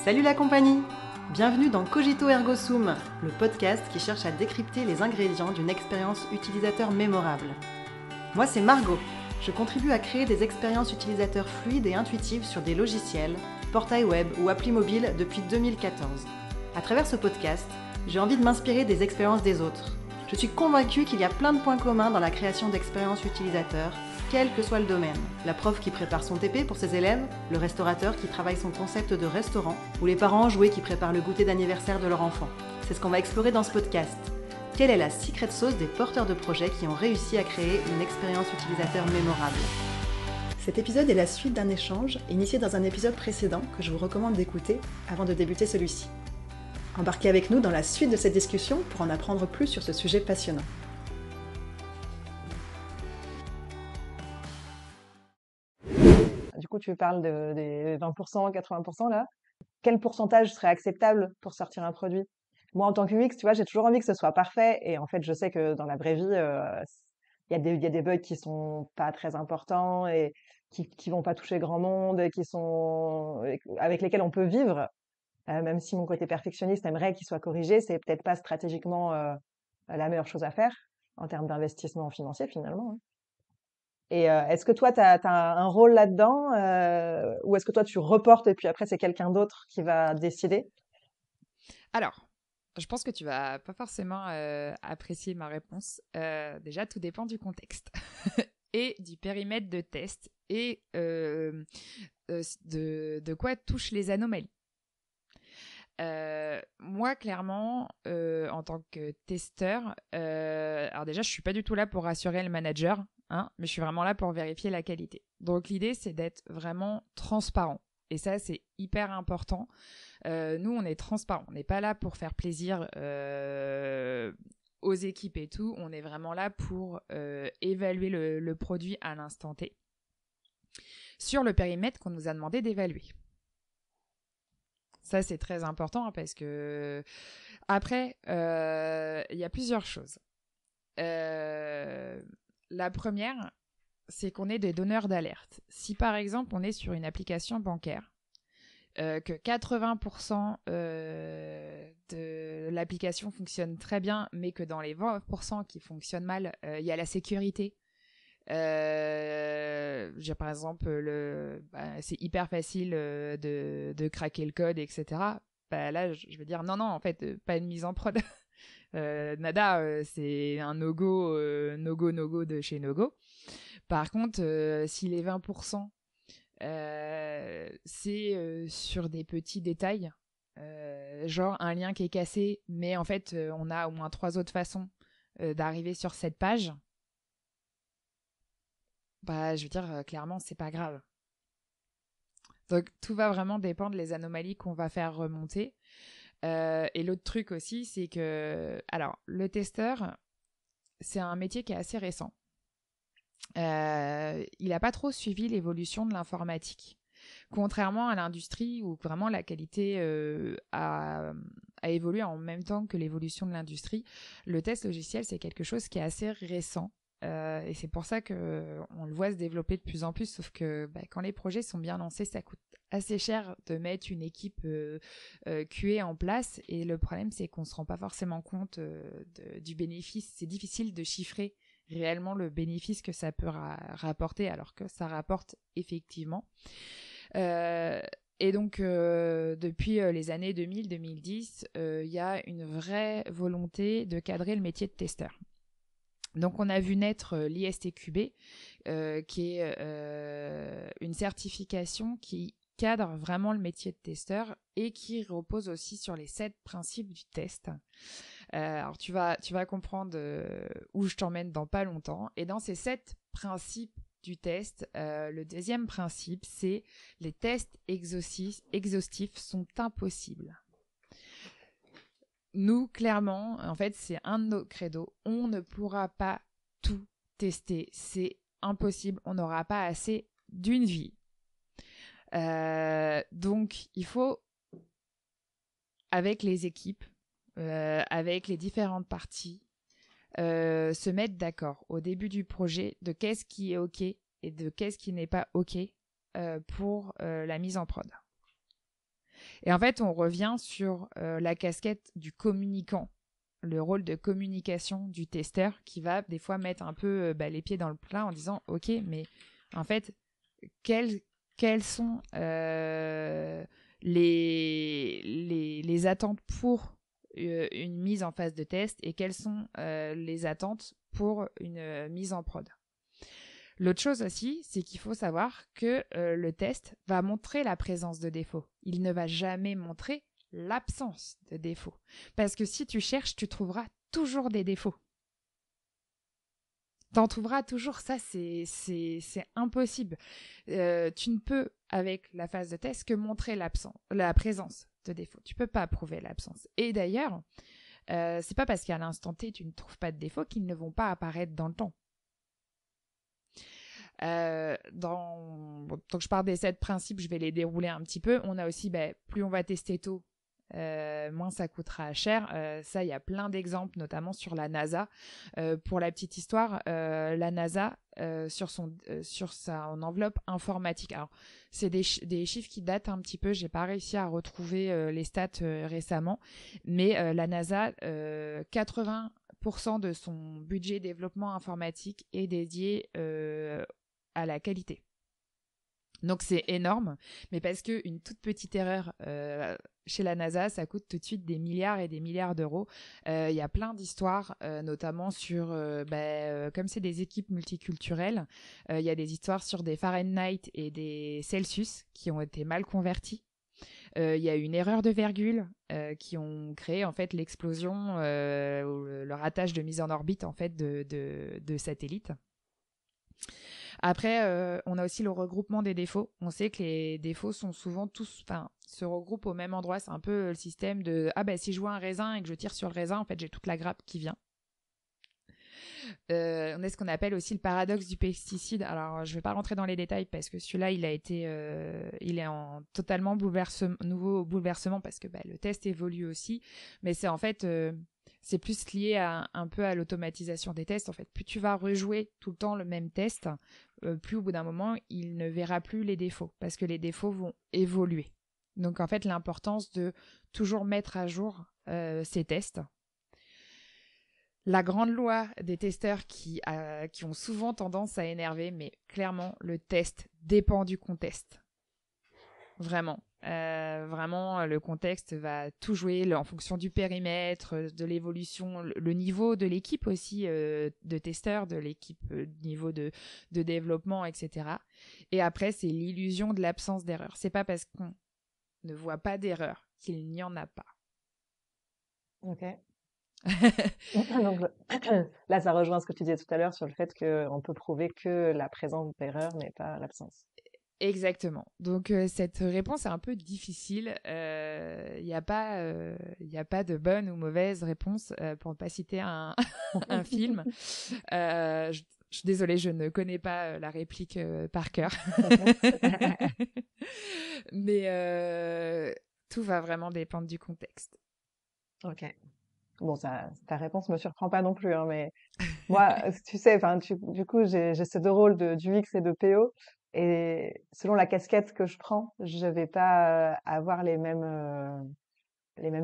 Salut la compagnie! Bienvenue dans Cogito Ergo Sum, le podcast qui cherche à décrypter les ingrédients d'une expérience utilisateur mémorable. Moi c'est Margot, je contribue à créer des expériences utilisateurs fluides et intuitives sur des logiciels, portails web ou applis mobiles depuis 2014. À travers ce podcast, j'ai envie de m'inspirer des expériences des autres. Je suis convaincue qu'il y a plein de points communs dans la création d'expériences utilisateurs, quel que soit le domaine. La prof qui prépare son TP pour ses élèves, le restaurateur qui travaille son concept de restaurant, ou les parents enjoués qui préparent le goûter d'anniversaire de leur enfant. C'est ce qu'on va explorer dans ce podcast. Quelle est la secret sauce des porteurs de projets qui ont réussi à créer une expérience utilisateur mémorable? Cet épisode est la suite d'un échange initié dans un épisode précédent que je vous recommande d'écouter avant de débuter celui-ci. Embarquez avec nous dans la suite de cette discussion pour en apprendre plus sur ce sujet passionnant. Du coup, tu parles des 20%, 80% là. Quel pourcentage serait acceptable pour sortir un produit? Moi, en tant que UX, tu vois, j'ai toujours envie que ce soit parfait. Et en fait, je sais que dans la vraie vie, il y a des bugs qui sont pas très importants et qui vont pas toucher grand monde, avec lesquels on peut vivre. Même si mon côté perfectionniste aimerait qu'ils soient corrigés, c'est peut-être pas stratégiquement la meilleure chose à faire en termes d'investissement financier finalement, hein. Et est-ce que toi, tu as un rôle là-dedans, ou est-ce que toi, tu reportes et puis après, c'est quelqu'un d'autre qui va décider? Alors, je pense que tu vas pas forcément apprécier ma réponse. Déjà, tout dépend du contexte et du périmètre de test et de quoi touchent les anomalies. Moi, clairement, en tant que testeur, alors déjà, je suis pas du tout là pour rassurer le manager, hein, mais je suis vraiment là pour vérifier la qualité. Donc, l'idée, c'est d'être vraiment transparent. Et ça, c'est hyper important. Nous, on est transparent. On n'est pas là pour faire plaisir aux équipes et tout. On est vraiment là pour évaluer le produit à l'instant T sur le périmètre qu'on nous a demandé d'évaluer. Ça, c'est très important parce que après, il y a plusieurs choses. La première, c'est qu'on est des donneurs d'alerte. Si par exemple, on est sur une application bancaire, que 80% de l'application fonctionne très bien, mais que dans les 20% qui fonctionnent mal, il y a la sécurité. J'ai par exemple c'est hyper facile de craquer le code, etc. Là, je vais dire non, en fait, pas une mise en prod. Nada, c'est un no-go, no-go de chez no-go. Par contre, si les 20%, c'est sur des petits détails, genre un lien qui est cassé, mais en fait, on a au moins 3 autres façons d'arriver sur cette page. Je veux dire, clairement, c'est pas grave. Donc, tout va vraiment dépendre des anomalies qu'on va faire remonter. Et l'autre truc aussi, c'est que... Alors, le testeur, c'est un métier qui est assez récent. Il n'a pas trop suivi l'évolution de l'informatique. Contrairement à l'industrie où vraiment la qualité a évolué en même temps que l'évolution de l'industrie, le test logiciel, c'est quelque chose qui est assez récent. Et c'est pour ça qu'on le voit se développer de plus en plus, sauf que quand les projets sont bien lancés, ça coûte assez cher de mettre une équipe QA en place. Et le problème, c'est qu'on ne se rend pas forcément compte du bénéfice. C'est difficile de chiffrer réellement le bénéfice que ça peut rapporter, alors que ça rapporte effectivement. Et donc, depuis les années 2000-2010, il y a une vraie volonté de cadrer le métier de testeur. Donc, on a vu naître l'ISTQB, qui est une certification qui cadre vraiment le métier de testeur et qui repose aussi sur les 7 principes du test. Alors, tu vas comprendre où je t'emmène dans pas longtemps. Et dans ces 7 principes du test, le deuxième principe, c'est les tests exhaustifs sont impossibles. Nous, clairement, en fait, c'est un de nos credos. On ne pourra pas tout tester. C'est impossible. On n'aura pas assez d'une vie. Donc, il faut, avec les équipes, avec les différentes parties, se mettre d'accord au début du projet de qu'est-ce qui est OK et de qu'est-ce qui n'est pas OK pour la mise en prod. Et en fait, on revient sur la casquette du communicant, le rôle de communication du testeur qui va des fois mettre un peu les pieds dans le plat en disant « Ok, mais en fait, quelles sont les attentes pour une mise en phase de test et quelles sont les attentes pour une mise en prod ?» L'autre chose aussi, c'est qu'il faut savoir que le test va montrer la présence de défauts. Il ne va jamais montrer l'absence de défauts. Parce que si tu cherches, tu trouveras toujours des défauts. T'en trouveras toujours, ça c'est impossible. Tu ne peux, avec la phase de test, que montrer la présence de défauts. Tu peux pas prouver l'absence. Et d'ailleurs, c'est pas parce qu'à l'instant T, tu ne trouves pas de défauts qu'ils ne vont pas apparaître dans le temps. Donc je pars des 7 principes, je vais les dérouler un petit peu. On a aussi, plus on va tester tôt, moins ça coûtera cher. Ça, il y a plein d'exemples, notamment sur la NASA. Pour la petite histoire, la NASA, sur sa enveloppe informatique. Alors, c'est des chiffres qui datent un petit peu. J'ai pas réussi à retrouver les stats récemment, mais la NASA, 80% de son budget développement informatique est dédié à la qualité. Donc c'est énorme, mais parce qu'une toute petite erreur chez la NASA, ça coûte tout de suite des milliards et des milliards d'euros. Il y a plein d'histoires, notamment sur, comme c'est des équipes multiculturelles, il y a des histoires sur des Fahrenheit et des Celsius qui ont été mal convertis. Il y a eu une erreur de virgule qui ont créé en fait l'explosion, ou le ratage de mise en orbite en fait de satellites. Après, on a aussi le regroupement des défauts. On sait que les défauts sont souvent se regroupent au même endroit. C'est un peu le système de si je vois un raisin et que je tire sur le raisin, en fait, j'ai toute la grappe qui vient. On a ce qu'on appelle aussi le paradoxe du pesticide. Alors, je vais pas rentrer dans les détails parce que celui-là, il est en totalement nouveau bouleversement parce que le test évolue aussi. Mais c'est en fait, c'est plus lié un peu à l'automatisation des tests. En fait, plus tu vas rejouer tout le temps le même test, plus au bout d'un moment, il ne verra plus les défauts parce que les défauts vont évoluer. Donc, en fait, l'importance de toujours mettre à jour ces tests. La grande loi des testeurs qui ont souvent tendance à énerver, mais clairement, le test dépend du contexte. Vraiment. Vraiment, le contexte va tout jouer en fonction du périmètre, de l'évolution, le niveau de l'équipe aussi, de testeurs, de l'équipe, niveau de développement, etc. Et après, c'est l'illusion de l'absence d'erreur. C'est pas parce qu'on ne voit pas d'erreur qu'il n'y en a pas. Ok. Donc là, ça rejoint ce que tu disais tout à l'heure sur le fait qu'on peut prouver que la présence d'erreur, mais pas l'absence. Exactement. Donc cette réponse est un peu difficile. Il n'y a pas de bonne ou mauvaise réponse pour ne pas citer un film. Je suis désolée, je ne connais pas la réplique par cœur. Mais tout va vraiment dépendre du contexte. Ok. Bon, ta réponse me surprend pas non plus, hein, mais moi, tu sais, du coup, j'ai ces deux rôles d'UX et de PO, et selon la casquette que je prends, je vais pas avoir les mêmes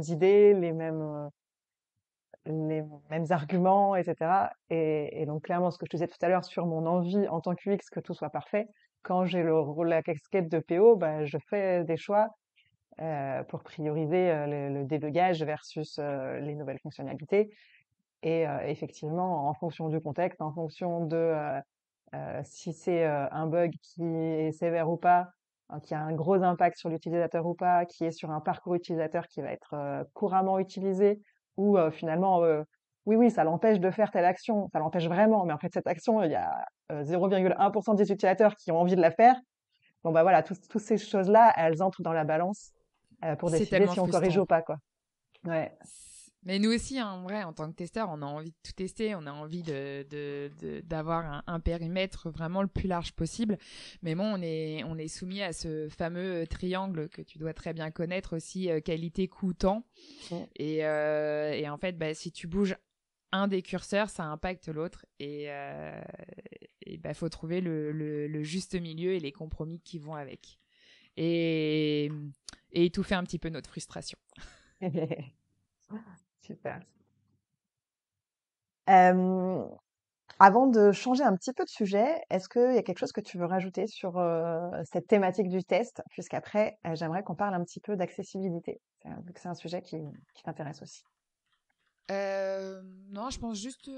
idées, les mêmes arguments, etc. Et donc, clairement, ce que je te disais tout à l'heure sur mon envie en tant que UX que tout soit parfait, quand j'ai la casquette de PO, je fais des choix pour prioriser le débugage versus les nouvelles fonctionnalités. Et effectivement, en fonction du contexte, en fonction de si c'est un bug qui est sévère ou pas, hein, qui a un gros impact sur l'utilisateur ou pas, qui est sur un parcours utilisateur qui va être couramment utilisé, ou finalement, oui, ça l'empêche de faire telle action, ça l'empêche vraiment, mais en fait, cette action, il y a 0,1% des utilisateurs qui ont envie de la faire. Bon, voilà, toutes ces choses-là, elles entrent dans la balance pour C'est décider tellement si on corrige frustrant. ou pas, quoi. Ouais. Mais nous aussi, en vrai, en tant que testeur, on a envie de tout tester, on a envie d'avoir un périmètre vraiment le plus large possible. Mais bon, on est soumis à ce fameux triangle que tu dois très bien connaître aussi, qualité, coût, temps. Et en fait, si tu bouges un des curseurs, ça impacte l'autre. Et faut trouver le juste milieu et les compromis qui vont avec. et étouffer un petit peu notre frustration. Super. Avant de changer un petit peu de sujet, est-ce qu'il y a quelque chose que tu veux rajouter sur cette thématique du test? Puisqu'après, j'aimerais qu'on parle un petit peu d'accessibilité, vu que c'est un sujet qui t'intéresse aussi. Non, je pense juste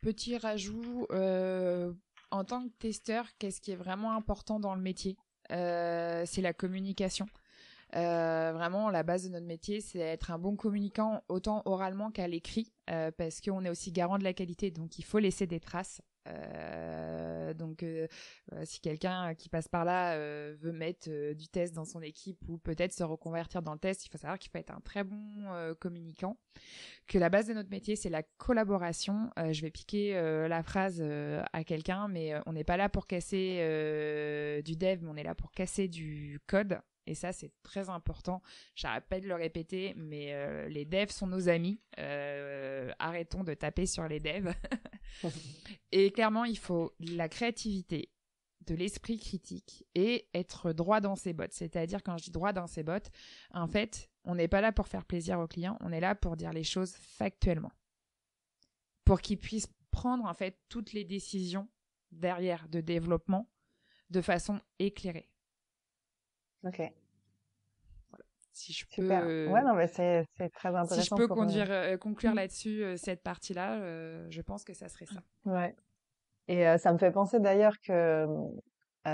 petit rajout en tant que testeur, qu'est-ce qui est vraiment important dans le métier? C'est la communication. Vraiment, la base de notre métier, c'est être un bon communicant, autant oralement qu'à l'écrit, parce qu'on est aussi garant de la qualité, donc il faut laisser des traces. Si quelqu'un qui passe par là veut mettre du test dans son équipe ou peut-être se reconvertir dans le test, il faut savoir qu'il faut être un très bon communicant, que la base de notre métier, c'est la collaboration. Je vais piquer la phrase à quelqu'un, mais on n'est pas là pour casser du dev, mais on est là pour casser du code. Et ça, c'est très important. J'arrête pas de le répéter, mais les devs sont nos amis. Arrêtons de taper sur les devs. Et clairement, il faut de la créativité, de l'esprit critique et être droit dans ses bottes. C'est-à-dire, quand je dis droit dans ses bottes, en fait, on n'est pas là pour faire plaisir aux clients, on est là pour dire les choses factuellement. Pour qu'ils puissent prendre, en fait, toutes les décisions derrière de développement de façon éclairée. Ok, Si je super. peux, Ouais, non, mais c'est très intéressant. si je peux pour, conclure là-dessus cette partie-là, je pense que ça serait ça. Ouais. Et ça me fait penser d'ailleurs que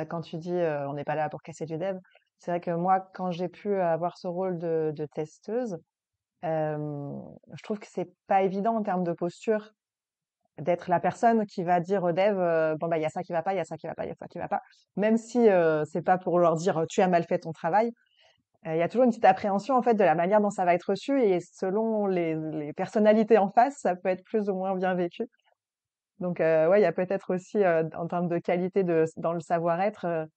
quand tu dis on n'est pas là pour casser du dev, c'est vrai que moi, quand j'ai pu avoir ce rôle de testeuse, je trouve que c'est pas évident en termes de posture d'être la personne qui va dire aux devs bon bah il y a ça qui va pas, il y a ça qui va pas, il y a ça qui va pas, même si c'est pas pour leur dire tu as mal fait ton travail. Il y a toujours une petite appréhension en fait de la manière dont ça va être reçu et selon les personnalités en face, ça peut être plus ou moins bien vécu. Donc ouais, il y a peut-être aussi en termes de qualité dans le savoir-être,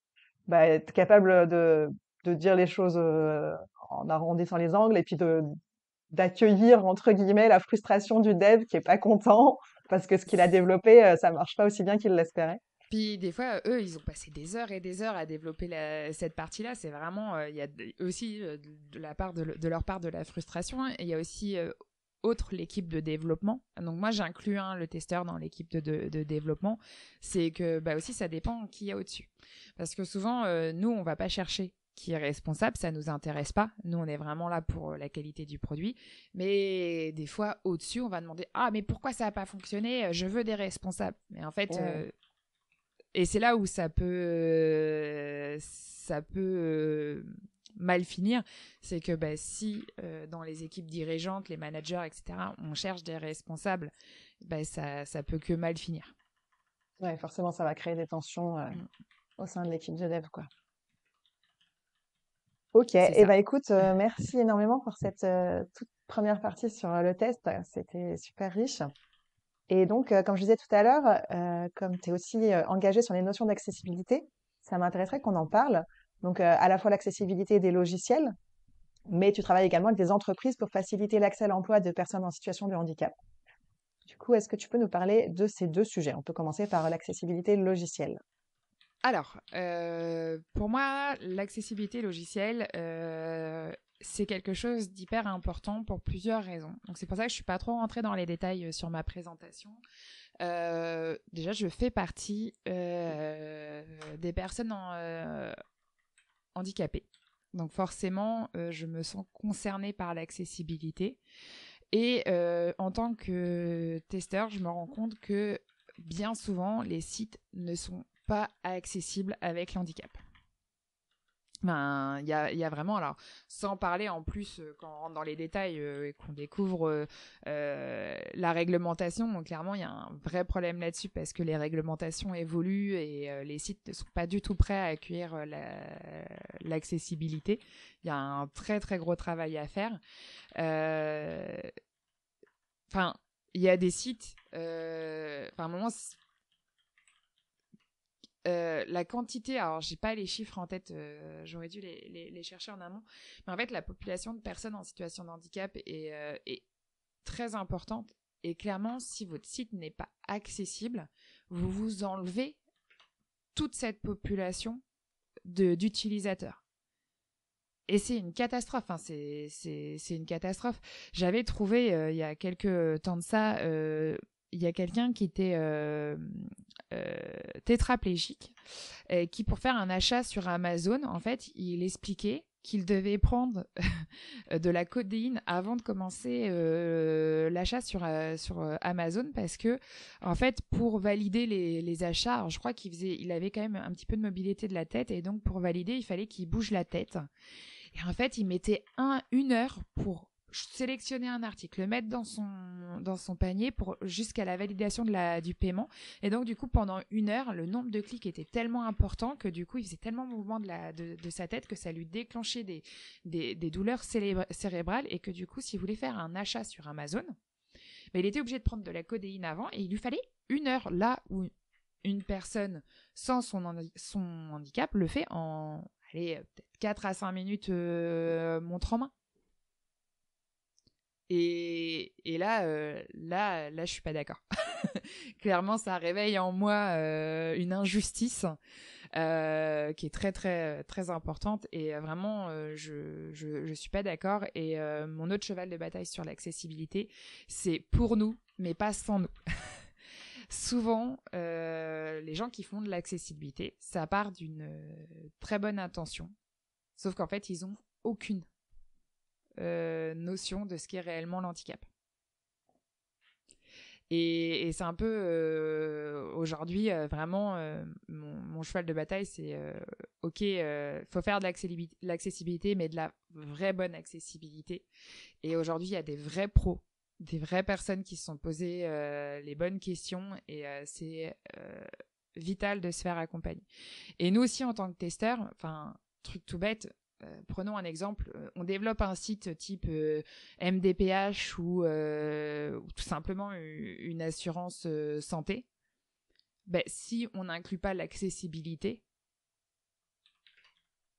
bah, être capable de dire les choses en arrondissant les angles et puis d'accueillir entre guillemets la frustration du dev qui est pas content parce que ce qu'il a développé, ça marche pas aussi bien qu'il l'espérait. Puis des fois, eux, ils ont passé des heures et des heures à développer cette partie-là. C'est vraiment, il y a aussi de leur part de la frustration. Et il y a aussi autre l'équipe de développement. Donc moi, j'inclus le testeur dans l'équipe de développement. C'est que bah aussi, ça dépend qui y a au-dessus. Parce que souvent, nous, on va pas chercher qui est responsable, ça nous intéresse pas. Nous, on est vraiment là pour la qualité du produit. Mais des fois, au-dessus, on va demander ah mais pourquoi ça a pas fonctionné? Je veux des responsables. Mais en fait et c'est là où ça peut mal finir, c'est que bah, si dans les équipes dirigeantes, les managers, etc., on cherche des responsables, bah, ça peut que mal finir. Ouais, forcément, ça va créer des tensions au sein de l'équipe de dev, quoi. Ok, C'est et ça. ben écoute, merci énormément pour cette toute première partie sur le test. C'était super riche. Et donc, comme je disais tout à l'heure, comme tu es aussi engagé sur les notions d'accessibilité, ça m'intéresserait qu'on en parle. Donc, à la fois l'accessibilité des logiciels, mais tu travailles également avec des entreprises pour faciliter l'accès à l'emploi de personnes en situation de handicap. Du coup, est-ce que tu peux nous parler de ces deux sujets? On peut commencer par l'accessibilité logicielle. Alors, pour moi, l'accessibilité logicielle, c'est quelque chose d'hyper important pour plusieurs raisons. Donc c'est pour ça que je suis pas trop rentrée dans les détails sur ma présentation. Déjà, je fais partie des personnes handicapées. Donc forcément, je me sens concernée par l'accessibilité. Et en tant que testeur, je me rends compte que bien souvent, les sites ne sont pas accessibles avec l'handicap. Ben, il y a vraiment, alors, sans parler en plus, quand on rentre dans les détails et qu'on découvre la réglementation, donc clairement, il y a un vrai problème là-dessus parce que les réglementations évoluent et les sites ne sont pas du tout prêts à accueillir l'accessibilité. Il y a un très, très gros travail à faire. Enfin, il y a des sites, à un moment, la quantité, alors j'ai pas les chiffres en tête, j'aurais dû les chercher en amont, mais en fait la population de personnes en situation de handicap est très importante et clairement si votre site n'est pas accessible, vous vous enlevez toute cette population d'utilisateurs. Et c'est une catastrophe, hein, c'est une catastrophe. J'avais trouvé, il y a quelques temps de ça, il y a quelqu'un qui était tétraplégique, qui, pour faire un achat sur Amazon, en fait, il expliquait qu'il devait prendre de la codéine avant de commencer l'achat sur Amazon, parce que, en fait, pour valider les achats, alors je crois il avait quand même un petit peu de mobilité de la tête, et donc pour valider, il fallait qu'il bouge la tête. Et en fait, il mettait une heure pour sélectionner un article, le mettre dans son panier jusqu'à la validation du paiement. Et donc, du coup, pendant une heure, le nombre de clics était tellement important que, du coup, il faisait tellement de mouvements de sa tête que ça lui déclenchait des douleurs cérébrales, et que, du coup, s'il voulait faire un achat sur Amazon, il était obligé de prendre de la codéine avant, et il lui fallait une heure, là où une personne sans son handicap le fait en peut-être 4 à 5 minutes montre en main. Et là, je suis pas d'accord. Clairement, ça réveille en moi une injustice qui est très, très, très importante. Et vraiment, je suis pas d'accord. Et mon autre cheval de bataille sur l'accessibilité, c'est pour nous, mais pas sans nous. Souvent, les gens qui font de l'accessibilité, ça part d'une très bonne intention. Sauf qu'en fait, ils ont aucune notion de ce qu'est réellement l'handicap. Et c'est un peu aujourd'hui vraiment mon cheval de bataille, c'est ok, faut faire de l'accessibilité, mais de la vraie bonne accessibilité. Et aujourd'hui, il y a des vrais pros, des vraies personnes qui se sont posées les bonnes questions, et c'est vital de se faire accompagner. Et nous aussi, en tant que testeurs, enfin, truc tout bête, prenons un exemple, on développe un site type MDPH ou tout simplement une assurance santé. Si on n'inclut pas l'accessibilité,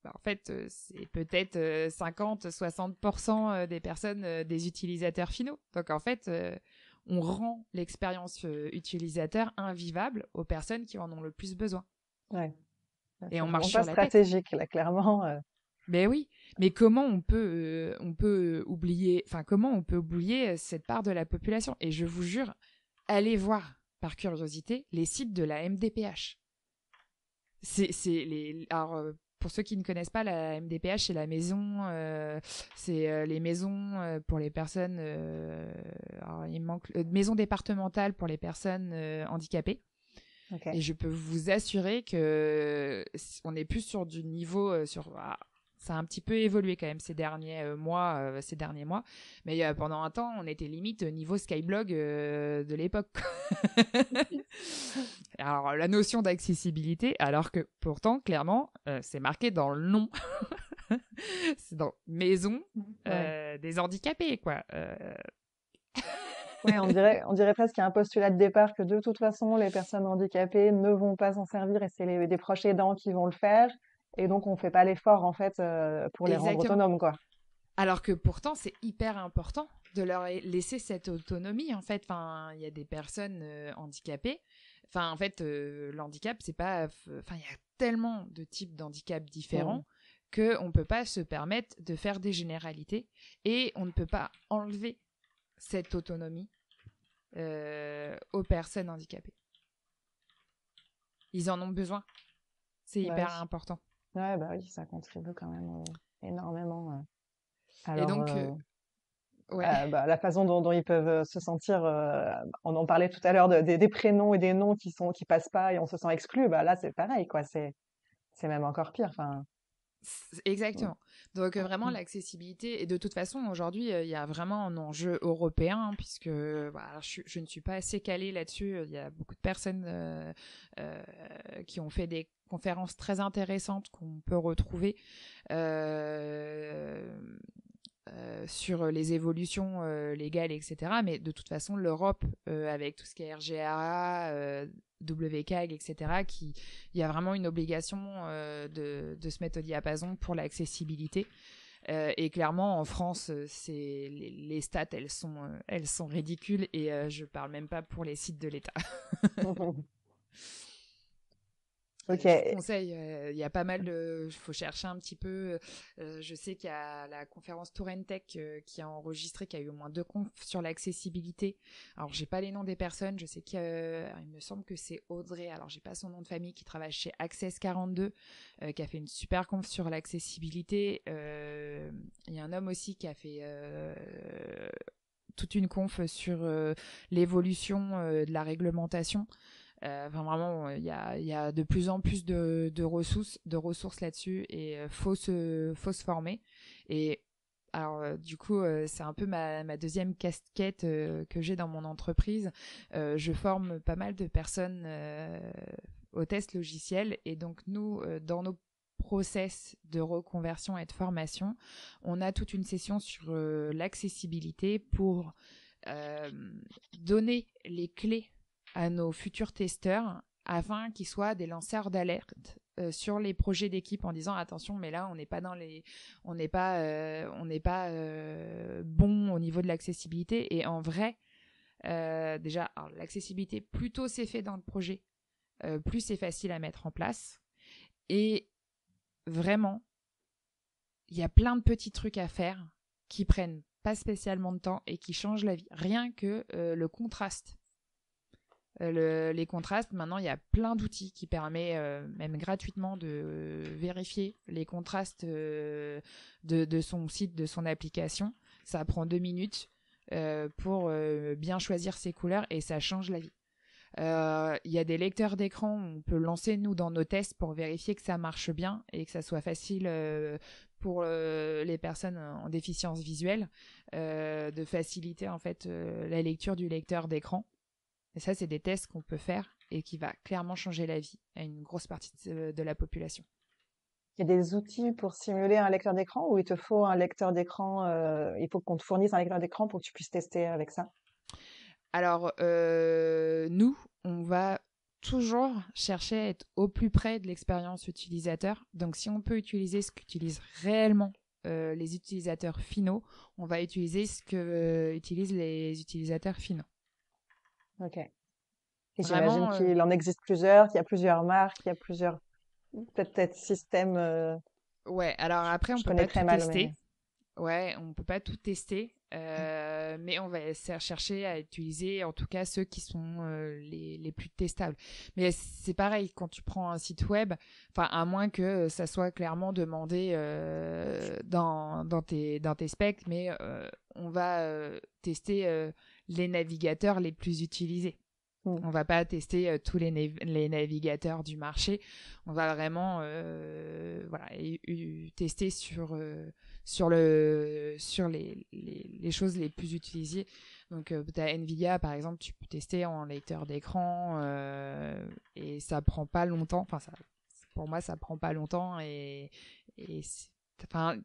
en fait, c'est peut-être 50-60% des personnes, des utilisateurs finaux. Donc en fait, on rend l'expérience utilisateur invivable aux personnes qui en ont le plus besoin. Ouais. Et C'est on vraiment marche pas sur la tête. stratégique, là, clairement. Mais oui, mais comment on peut oublier, enfin comment on peut oublier cette part de la population? Et je vous jure, allez voir par curiosité les sites de la MDPH. Alors pour ceux qui ne connaissent pas, la MDPH, c'est la maison, les maisons pour les personnes, alors il manque maison départementale pour les personnes handicapées. Okay. Et je peux vous assurer que on est plus sur du niveau ça a un petit peu évolué quand même ces derniers mois. Mais pendant un temps, on était limite niveau Skyblog de l'époque. Alors, la notion d'accessibilité, alors que pourtant, clairement, c'est marqué dans le nom. C'est dans maison des handicapés, quoi. Ouais, on dirait presque qu'il y a un postulat de départ que de toute façon, les personnes handicapées ne vont pas s'en servir, et c'est des proches aidants qui vont le faire. Et donc, on fait pas l'effort, en fait, pour les rendre Exactement. autonomes, quoi. Alors que pourtant, c'est hyper important de leur laisser cette autonomie, en fait. Enfin, il y a des personnes handicapées. Enfin, en fait, l'handicap, c'est pas... Enfin, il y a tellement de types d'handicap différents qu'on ne peut pas se permettre de faire des généralités, et on ne peut pas enlever cette autonomie aux personnes handicapées. Ils en ont besoin. C'est hyper important. Ouais, bah oui, ça contribue quand même énormément. Et Alors, donc, la façon dont ils peuvent se sentir, on en parlait tout à l'heure des prénoms et des noms qui passent pas et on se sent exclu. Bah là, c'est pareil, quoi. C'est même encore pire. Enfin. Exactement. Donc vraiment l'accessibilité, et de toute façon aujourd'hui il y a vraiment un enjeu européen, puisque je ne suis pas assez calée là-dessus. Il y a beaucoup de personnes qui ont fait des conférences très intéressantes qu'on peut retrouver sur les évolutions légales, etc. Mais de toute façon, l'Europe, avec tout ce qui est RGA, WCAG, etc., il y a vraiment une obligation de se mettre au diapason pour l'accessibilité. Et clairement, en France, les stats, elles sont ridicules, et je parle même pas pour les sites de l'État. Ok. Je vous conseille, il y a pas mal de... Il faut chercher un petit peu. Je sais qu'il y a la conférence Tourentech qui a enregistré, qui a eu au moins 2 confs sur l'accessibilité. Alors, j'ai pas les noms des personnes. Je sais qu'il me semble que c'est Audrey, alors j'ai pas son nom de famille, qui travaille chez Access 42, qui a fait une super conf sur l'accessibilité. Il y a un homme aussi qui a fait... toute une conf sur l'évolution de la réglementation. Enfin, vraiment, il y a de plus en plus de ressources là-dessus, et faut se former. Et alors, du coup, c'est un peu ma deuxième casquette que j'ai dans mon entreprise. Je forme pas mal de personnes au test logiciel, et donc nous, dans nos process de reconversion et de formation, on a toute une session sur l'accessibilité pour donner les clés à nos futurs testeurs afin qu'ils soient des lanceurs d'alerte sur les projets d'équipe, en disant attention, mais là on n'est pas bon au niveau de l'accessibilité. Et en vrai, déjà, alors, l'accessibilité, plus tôt c'est fait dans le projet, plus c'est facile à mettre en place. Et vraiment, il y a plein de petits trucs à faire qui prennent pas spécialement de temps et qui changent la vie. Rien que le contraste. Les contrastes, maintenant, il y a plein d'outils qui permettent, même gratuitement, de vérifier les contrastes de son site, de son application. Ça prend 2 minutes pour bien choisir ses couleurs, et ça change la vie. Il y a des lecteurs d'écran, on peut lancer nous dans nos tests pour vérifier que ça marche bien et que ça soit facile pour les personnes en déficience visuelle, de faciliter en fait la lecture du lecteur d'écran. Et ça, c'est des tests qu'on peut faire et qui va clairement changer la vie à une grosse partie de la population. Il y a des outils pour simuler un lecteur d'écran, ou il te faut un lecteur d'écran, il faut qu'on te fournisse un lecteur d'écran pour que tu puisses tester avec ça? Alors, nous, on va toujours chercher à être au plus près de l'expérience utilisateur. Donc, si on peut utiliser ce qu'utilisent réellement les utilisateurs finaux, on va utiliser ce que utilisent les utilisateurs finaux. Ok. Et j'imagine Vraiment, qu'il en existe plusieurs, qu'il y a plusieurs marques, qu'il y a plusieurs peut-être systèmes. ouais. Alors après, on Je peut connais pas tout très mal, mais tester. Ouais, on peut pas tout tester, mais on va chercher à utiliser en tout cas ceux qui sont les plus testables. Mais c'est pareil quand tu prends un site web, enfin à moins que ça soit clairement demandé dans tes specs, mais on va tester les navigateurs les plus utilisés. On va pas tester tous les navigateurs du marché. On va vraiment voilà, tester sur les choses les plus utilisées. Donc, tu as NVIDIA, par exemple, tu peux tester en lecteur d'écran et ça prend pas longtemps. Enfin, pour moi, ça prend pas longtemps enfin,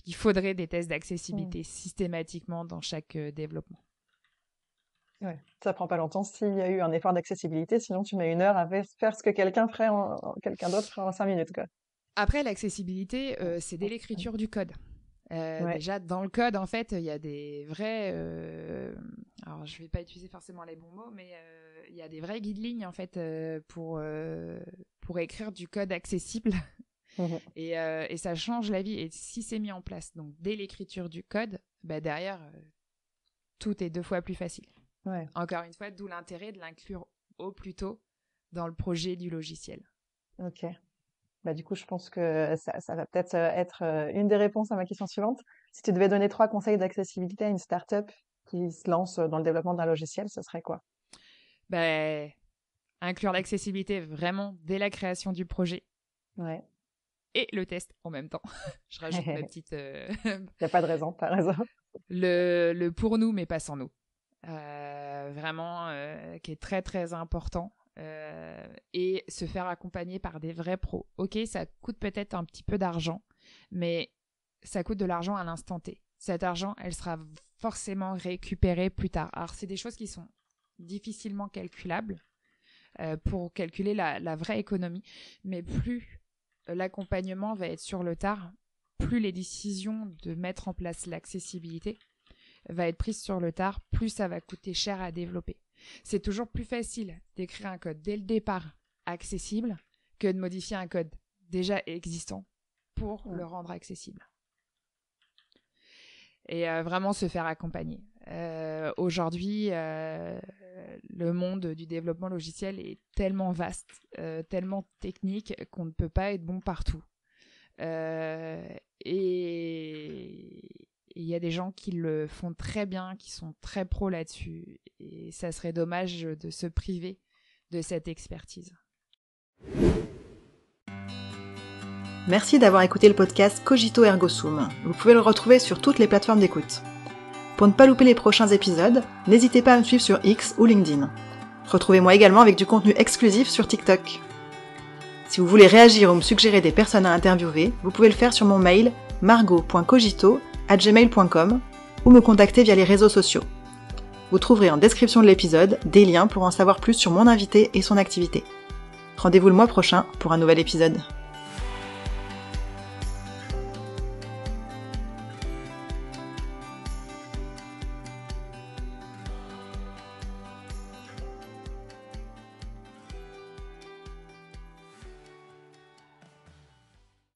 il faudrait des tests d'accessibilité systématiquement dans chaque développement. ouais, ça prend pas longtemps s'il y a eu un effort d'accessibilité, sinon tu mets 1 heure à faire ce que quelqu'un d'autre ferait en 5 minutes, quoi. Après, l'accessibilité, c'est dès l'écriture du code. Ouais. Déjà, dans le code, en fait, il y a des vrais... alors, je vais pas utiliser forcément les bons mots, mais il y a des vraies guidelines, en fait, pour écrire du code accessible. Mhm. Et ça change la vie. Et si c'est mis en place, donc dès l'écriture du code, bah, derrière, tout est 2 fois plus facile. Ouais. Encore une fois, d'où l'intérêt de l'inclure au plus tôt dans le projet du logiciel. Ok. Bah, du coup, je pense que ça va peut-être être une des réponses à ma question suivante. Si tu devais donner 3 conseils d'accessibilité à une startup qui se lance dans le développement d'un logiciel, ce serait quoi? Ben, inclure l'accessibilité vraiment dès la création du projet Ouais. et le test en même temps. Je rajoute ma petite... Il n'y a pas de raison, t'as raison. le pour nous, mais pas sans nous. Vraiment, qui est très, très important. Et se faire accompagner par des vrais pros. Ok, ça coûte peut-être un petit peu d'argent, mais ça coûte de l'argent à l'instant T. Cet argent, elle sera forcément récupérée plus tard. Alors, c'est des choses qui sont difficilement calculables pour calculer la vraie économie, mais plus l'accompagnement va être sur le tard, plus les décisions de mettre en place l'accessibilité va être prise sur le tard, plus ça va coûter cher à développer. C'est toujours plus facile d'écrire un code dès le départ accessible que de modifier un code déjà existant pour le rendre accessible. Et vraiment se faire accompagner. Aujourd'hui, le monde du développement logiciel est tellement vaste, tellement technique qu'on ne peut pas être bon partout. Et il y a des gens qui le font très bien, qui sont très pros là-dessus. Et ça serait dommage de se priver de cette expertise. Merci d'avoir écouté le podcast Cogito Ergo Sum. Vous pouvez le retrouver sur toutes les plateformes d'écoute. Pour ne pas louper les prochains épisodes, n'hésitez pas à me suivre sur X ou LinkedIn. Retrouvez-moi également avec du contenu exclusif sur TikTok. Si vous voulez réagir ou me suggérer des personnes à interviewer, vous pouvez le faire sur mon mail margot.cogito@gmail.com ou me contacter via les réseaux sociaux. Vous trouverez en description de l'épisode des liens pour en savoir plus sur mon invité et son activité. Rendez-vous le mois prochain pour un nouvel épisode.